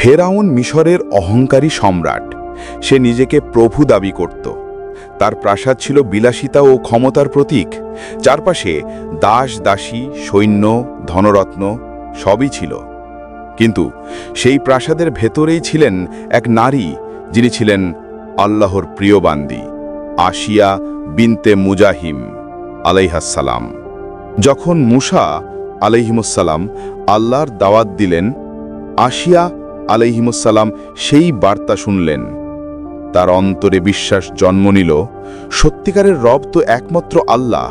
ফেরাউন মিশরের অহংকারী সম্রাট। সে নিজেকে প্রভু দাবি করত। তার প্রাসাদ ছিল বিলাসিতা ও ক্ষমতার প্রতীক। চারপাশে দাস দাসী, সৈন্য, ধনরত্ন সবই ছিল। কিন্তু সেই প্রাসাদের ভেতরেই ছিলেন এক নারী, যিনি ছিলেন আল্লাহর প্রিয় বান্দি, আসিয়া বিনতে মুজাহিম আলাইহাসসালাম। যখন মুসা আলাইহিমুসসালাম আল্লাহর দাওয়াত দিলেন, আসিয়া আলাইহিমুসসালাম সেই বার্তা শুনলেন। তার অন্তরে বিশ্বাস জন্ম নিল, সত্যিকারের রব তো একমাত্র আল্লাহ।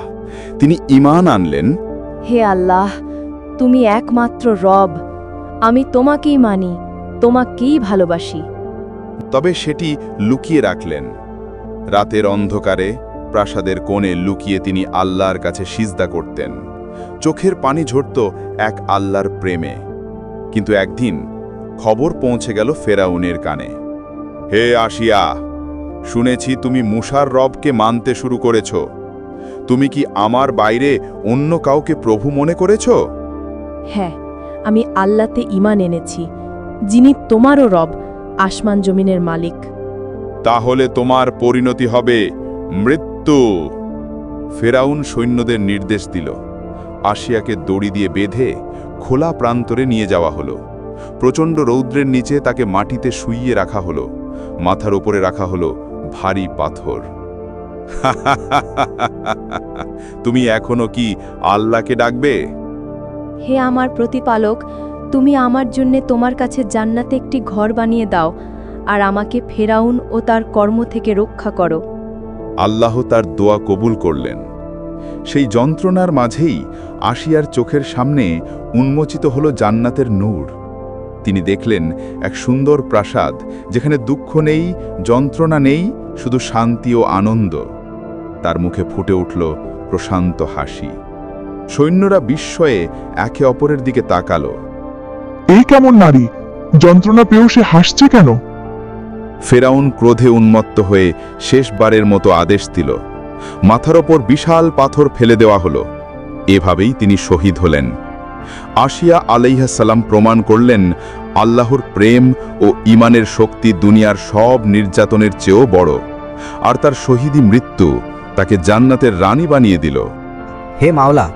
তিনি ঈমান আনলেন, হে আল্লাহ, তুমি একমাত্র রব, আমি তোমাকেই মানি, তোমাকেই ভালোবাসি। তবে সেটি লুকিয়ে রাখলেন। রাতের অন্ধকারে প্রাসাদের কোণে লুকিয়ে তিনি আল্লাহর কাছে সিজদা করতেন। চোখের পানি ঝরত এক আল্লাহর প্রেমে। কিন্তু একদিন খবর পৌঁছে গেল ফেরাউনের কানে। হে আসিয়া, শুনেছি তুমি মুসার রবকে মানতে শুরু করেছ। তুমি কি আমার বাইরে অন্য কাউকে প্রভু মনে করেছ? হ্যাঁ, আমি আল্লাহতে ঈমান এনেছি, যিনি তোমারও রব, আসমান জমিনের মালিক। তাহলে তোমার পরিণতি হবে মৃত্যু। ফেরাউন সৈন্যদের নির্দেশ দিল। আসিয়াকে দড়ি দিয়ে বেঁধে খোলা প্রান্তরে নিয়ে যাওয়া হলো। প্রচণ্ড রৌদ্রের নিচে তাকে মাটিতে শুইয়ে রাখা হলো। মাথার উপরে রাখা হলো ভারী পাথর। তুমি এখনো কি আল্লাহকে ডাকবে? হে আমার প্রতিপালক, তুমি আমার জন্যে তোমার কাছে জান্নাতে একটি ঘর বানিয়ে দাও, আর আমাকে ফেরাউন ও তার কর্ম থেকে রক্ষা করো। আল্লাহ তার দোয়া কবুল করলেন। সেই যন্ত্রণার মাঝেই আসিয়ার চোখের সামনে উন্মোচিত হলো জান্নাতের নূর। তিনি দেখলেন এক সুন্দর প্রাসাদ, যেখানে দুঃখ নেই, যন্ত্রণা নেই, শুধু শান্তি ও আনন্দ। তার মুখে ফুটে উঠল প্রশান্ত হাসি। সৈন্যরা বিস্ময়ে একে অপরের দিকে তাকালো। এই কেমন নারী? যন্ত্রণা পেয়েও সে হাসছে কেন? ফেরাউন ক্রোধে উন্মত্ত হয়ে শেষবারের মতো আদেশ দিল। মাথার ওপর বিশাল পাথর ফেলে দেওয়া হলো। এভাবেই তিনি শহীদ হলেন। আসিয়া আলাইহাসসালাম প্রমাণ করলেন, আল্লাহর প্রেম ও ঈমানের শক্তি দুনিয়ার সব নির্যাতনের চেয়েও বড়। আর তার শহীদি মৃত্যু তাকে জান্নাতের রানী বানিয়ে দিল। হে মাওলা,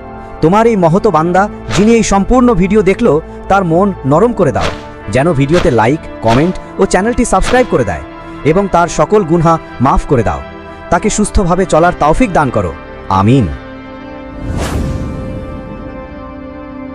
তোমার এই মহত বান্দা যিনি এই সম্পূর্ণ ভিডিও দেখলো, তার মন নরম করে দাও, যেন ভিডিওতে লাইক, কমেন্ট ও চ্যানেলটি সাবস্ক্রাইব করে দেয়, এবং তার সকল গুনাহ মাফ করে দাও। তাকে সুস্থভাবে চলার তৌফিক দান করো। আমিন।